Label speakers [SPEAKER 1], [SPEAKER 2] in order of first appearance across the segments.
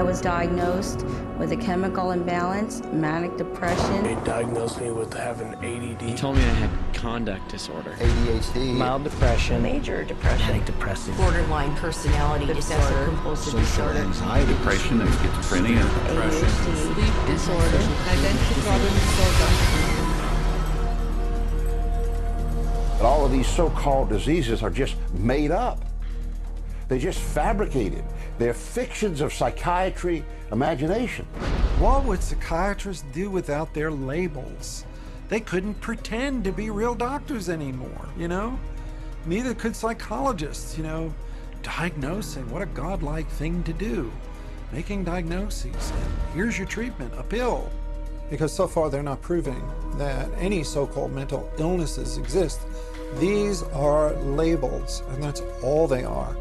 [SPEAKER 1] I was diagnosed with a chemical imbalance, manic depression.
[SPEAKER 2] They diagnosed me with having ADD.
[SPEAKER 3] He told me I had conduct disorder.
[SPEAKER 4] ADHD.
[SPEAKER 5] Mild depression.
[SPEAKER 6] Major depression.
[SPEAKER 5] Manic depressive.
[SPEAKER 6] Borderline personality disorder. Compulsive disorder.
[SPEAKER 4] Anxiety.
[SPEAKER 7] Depression and schizophrenia.
[SPEAKER 6] ADHD. Sleep disorder. Identity problem disorder.
[SPEAKER 8] But all of these so-called diseases are just made up. They're just fabricated. They're fictions of psychiatry imagination.
[SPEAKER 9] What would psychiatrists do without their labels? They couldn't pretend to be real doctors anymore, you know? Neither could psychologists, you know? Diagnosing, what a godlike thing to do. Making diagnoses, and here's your treatment, a pill. Because so far they're not proving that any so-called mental illnesses exist. These are labels, and that's all they are.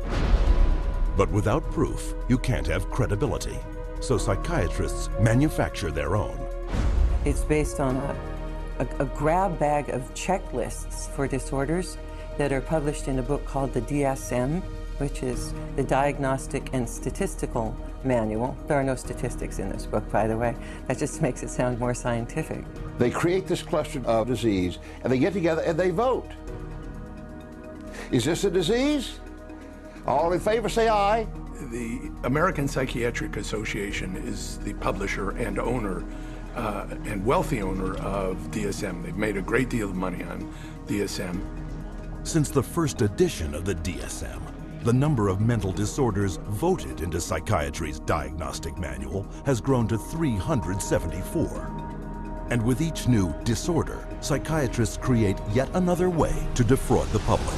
[SPEAKER 10] But without proof, you can't have credibility. So psychiatrists manufacture their own.
[SPEAKER 11] It's based on a grab bag of checklists for disorders that are published in a book called the DSM, which is the Diagnostic and Statistical Manual. There are no statistics in this book, by the way. That just makes it sound more scientific.
[SPEAKER 8] They create this cluster of disease, and they get together and they vote. Is this a disease? All in favor, say aye.
[SPEAKER 2] The American Psychiatric Association is the publisher and owner and wealthy owner of DSM. They've made a great deal of money on DSM.
[SPEAKER 10] Since the first edition of the DSM, the number of mental disorders voted into psychiatry's diagnostic manual has grown to 374. And with each new disorder, psychiatrists create yet another way to defraud the public.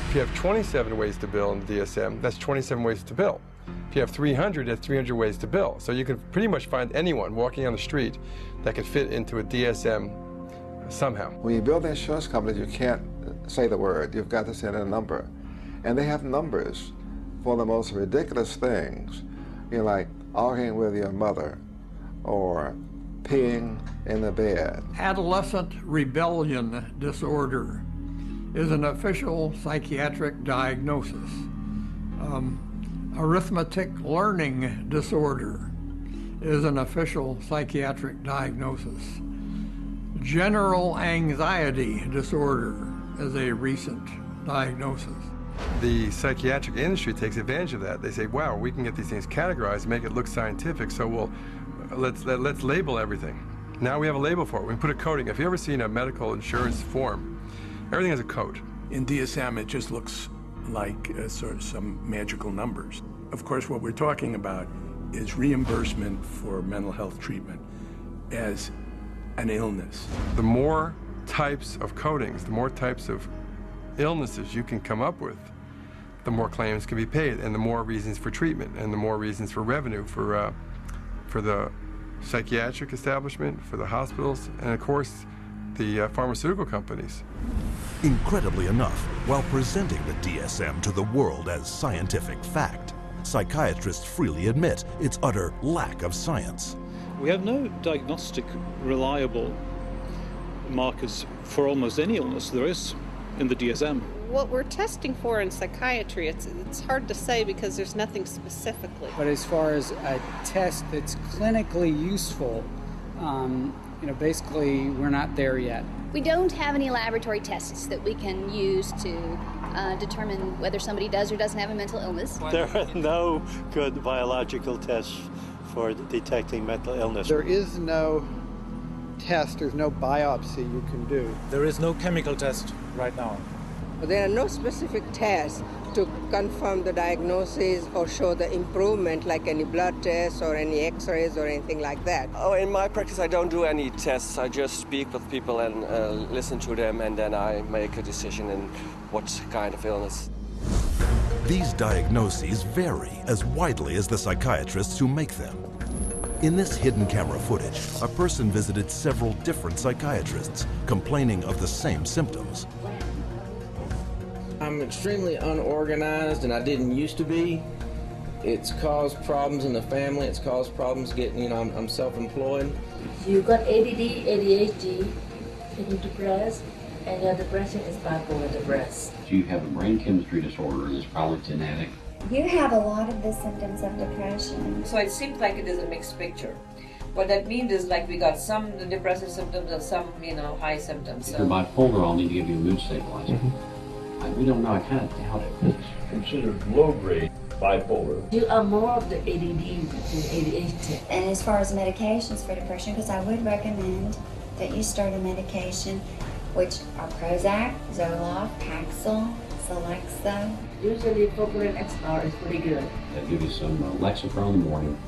[SPEAKER 12] If you have 27 ways to bill in the DSM, that's 27 ways to bill. If you have 300, that's 300 ways to bill. So you can pretty much find anyone walking on the street that could fit into a DSM somehow.
[SPEAKER 4] When you build insurance companies, you can't say the word. You've got to send in a number. And they have numbers for the most ridiculous things. You know, like arguing with your mother or peeing in the bed.
[SPEAKER 13] Adolescent rebellion disorder is an official psychiatric diagnosis. Arithmetic learning disorder is an official psychiatric diagnosis. General anxiety disorder is a recent diagnosis.
[SPEAKER 12] The psychiatric industry takes advantage of that. They say, wow, we can get these things categorized, make it look scientific, so let's label everything. Now we have a label for it. We can put a coding. If you've ever seen a medical insurance form, everything has a code.
[SPEAKER 2] In DSM, it just looks like sort of some magical numbers. Of course, what we're talking about is reimbursement for mental health treatment as an illness.
[SPEAKER 12] The more types of codings, the more types of illnesses you can come up with, the more claims can be paid, and the more reasons for treatment, and the more reasons for revenue for the psychiatric establishment, for the hospitals, and of course, the pharmaceutical companies.
[SPEAKER 10] Incredibly enough, while presenting the DSM to the world as scientific fact, psychiatrists freely admit its utter lack of science.
[SPEAKER 14] We have no diagnostic reliable markers for almost any illness there is in the DSM.
[SPEAKER 15] What we're testing for in psychiatry, it's hard to say because there's nothing specifically.
[SPEAKER 5] But as far as a test that's clinically useful, basically we're not there yet.
[SPEAKER 16] We don't have any laboratory tests that we can use to determine whether somebody does or doesn't have a mental illness.
[SPEAKER 17] There are no good biological tests for detecting mental illness.
[SPEAKER 5] There is no test, there's no biopsy you can do.
[SPEAKER 18] There is no chemical test right now.
[SPEAKER 19] There are no specific tests to confirm the diagnosis or show the improvement, like any blood tests or any x-rays or anything like that.
[SPEAKER 20] Oh, in my practice, I don't do any tests. I just speak with people and listen to them, and then I make a decision in what kind of illness.
[SPEAKER 10] These diagnoses vary as widely as the psychiatrists who make them. In this hidden camera footage, a person visited several different psychiatrists, complaining of the same symptoms.
[SPEAKER 21] I'm extremely unorganized, and I didn't used to be. It's caused problems in the family. It's caused problems getting, I'm self-employed.
[SPEAKER 22] You got ADD, ADHD, you're depressed, and your depression is bipolar depressed.
[SPEAKER 23] You have a brain chemistry disorder, and it's probably genetic.
[SPEAKER 1] You have a lot of the symptoms of depression.
[SPEAKER 7] So it seems like it is a mixed picture. What that means is like we got some depressive symptoms and some, high symptoms.
[SPEAKER 23] If you're bipolar, I'll need to give you a mood stabilizer. We don't know, I kind of doubt it.
[SPEAKER 24] It's considered low-grade bipolar.
[SPEAKER 22] You are more of the ADD than ADHD.
[SPEAKER 1] And as far as medications for depression, because I would recommend that you start a medication, which are Prozac, Zoloft, Paxil, Celexa.
[SPEAKER 22] Usually Propylene XR is pretty good.
[SPEAKER 23] I'll give you some Lexapro in the morning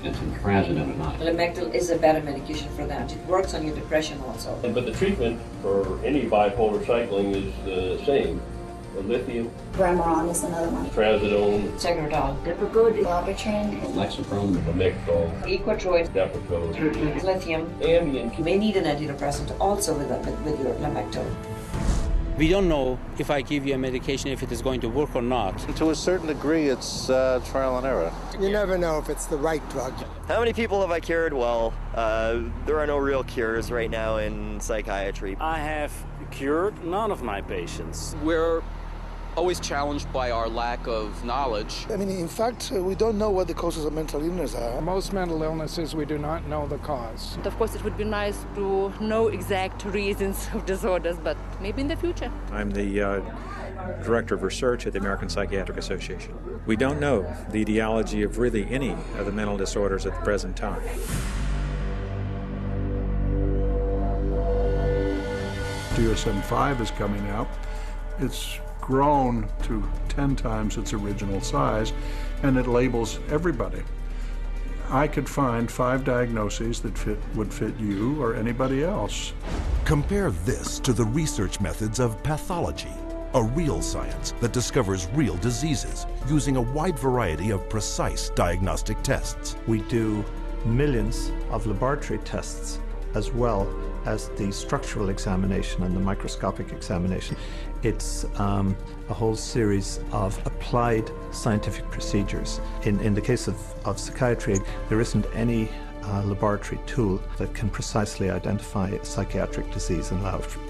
[SPEAKER 23] and some Trazodone at night.
[SPEAKER 7] Lamictal is a better medication for that. It works on your depression also.
[SPEAKER 24] But the treatment for any bipolar cycling is the same. The lithium,
[SPEAKER 1] Remeron is another one.
[SPEAKER 24] Trazodone,
[SPEAKER 7] Tegretol,
[SPEAKER 1] Depakote, Wellbutrin,
[SPEAKER 23] Lexapro,
[SPEAKER 24] Lamictal,
[SPEAKER 7] Equitroid,
[SPEAKER 24] Depakote,
[SPEAKER 7] lithium,
[SPEAKER 24] Ambien.
[SPEAKER 7] You may need an antidepressant also with your Lamictal.
[SPEAKER 25] We don't know if I give you a medication if it is going to work or not.
[SPEAKER 26] To a certain degree, it's trial and error.
[SPEAKER 27] You never know if it's the right drug.
[SPEAKER 28] How many people have I cured? Well, there are no real cures right now in psychiatry.
[SPEAKER 25] I have cured none of my patients.
[SPEAKER 29] We're always challenged by our lack of knowledge.
[SPEAKER 30] I mean, in fact, we don't know what the causes of mental illness are.
[SPEAKER 5] Most mental illnesses, we do not know the cause.
[SPEAKER 31] Of course, it would be nice to know exact reasons of disorders, but maybe in the future.
[SPEAKER 32] I'm the Director of Research at the American Psychiatric Association. We don't know the etiology of really any of the mental disorders at the present time.
[SPEAKER 2] DSM-5 is coming out. It's grown to 10 times its original size, and it labels everybody. I could find 5 diagnoses that would fit you or anybody else.
[SPEAKER 10] Compare this to the research methods of pathology, a real science that discovers real diseases using a wide variety of precise diagnostic tests.
[SPEAKER 33] We do millions of laboratory tests as well as the structural examination and the microscopic examination. It's a whole series of applied scientific procedures. In the case of psychiatry, there isn't any laboratory tool that can precisely identify a psychiatric disease and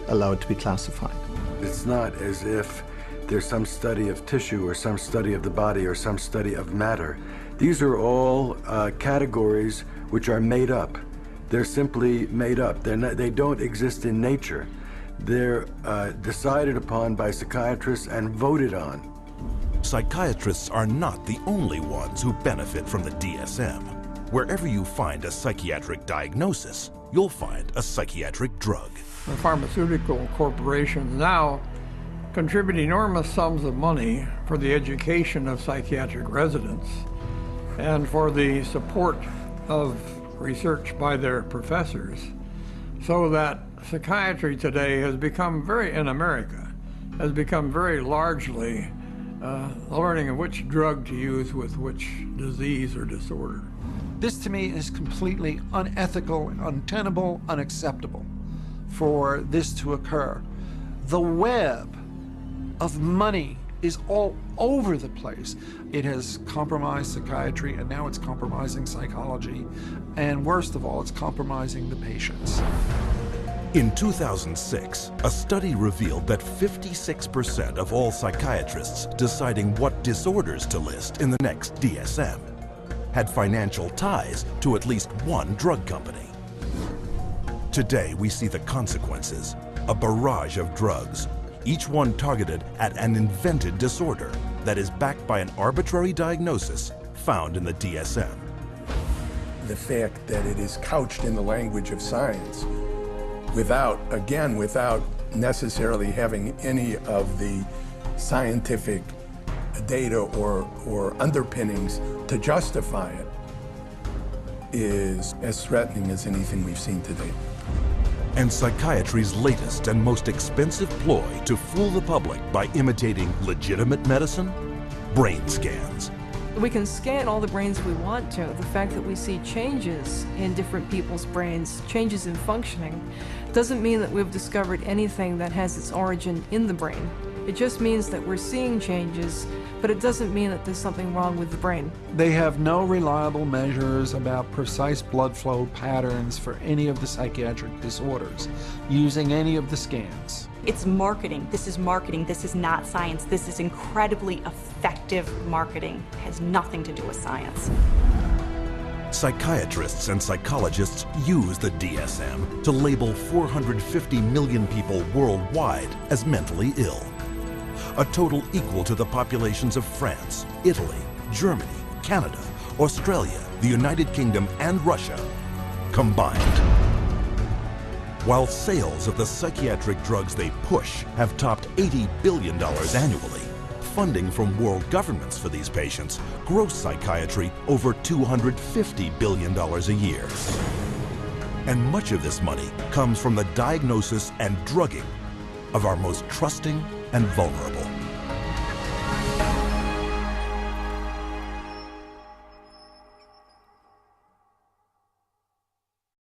[SPEAKER 33] allow it to be classified.
[SPEAKER 34] It's not as if there's some study of tissue or some study of the body or some study of matter. These are all categories which are made up. They're simply made up. They don't exist in nature. They're decided upon by psychiatrists and voted on.
[SPEAKER 10] Psychiatrists are not the only ones who benefit from the DSM. Wherever you find a psychiatric diagnosis, you'll find a psychiatric drug.
[SPEAKER 13] The pharmaceutical corporations now contribute enormous sums of money for the education of psychiatric residents and for the support of research by their professors, so that psychiatry today has become in America, has become very largely learning of which drug to use with which disease or disorder.
[SPEAKER 9] This to me is completely unethical, untenable, unacceptable for this to occur. The web of money is all over the place. It has compromised psychiatry, and now it's compromising psychology. And worst of all, it's compromising the patients.
[SPEAKER 10] In 2006, a study revealed that 56% of all psychiatrists deciding what disorders to list in the next DSM had financial ties to at least one drug company. Today, we see the consequences, a barrage of drugs, each one targeted at an invented disorder that is backed by an arbitrary diagnosis found in the DSM.
[SPEAKER 2] The fact that it is couched in the language of science without necessarily having any of the scientific data or underpinnings to justify it is as threatening as anything we've seen today.
[SPEAKER 10] And psychiatry's latest and most expensive ploy to fool the public by imitating legitimate medicine? Brain scans.
[SPEAKER 35] We can scan all the brains we want to. The fact that we see changes in different people's brains, changes in functioning, doesn't mean that we've discovered anything that has its origin in the brain. It just means that we're seeing changes but it doesn't mean that there's something wrong with the brain.
[SPEAKER 9] They have no reliable measures about precise blood flow patterns for any of the psychiatric disorders using any of the scans.
[SPEAKER 3] It's marketing. This is marketing. This is not science. This is incredibly effective marketing. It has nothing to do with science.
[SPEAKER 10] Psychiatrists and psychologists use the DSM to label 450 million people worldwide as mentally ill, a total equal to the populations of France, Italy, Germany, Canada, Australia, the United Kingdom, and Russia combined. While sales of the psychiatric drugs they push have topped $80 billion annually, funding from world governments for these patients gross psychiatry over $250 billion a year. And much of this money comes from the diagnosis and drugging of our most trusting and vulnerable.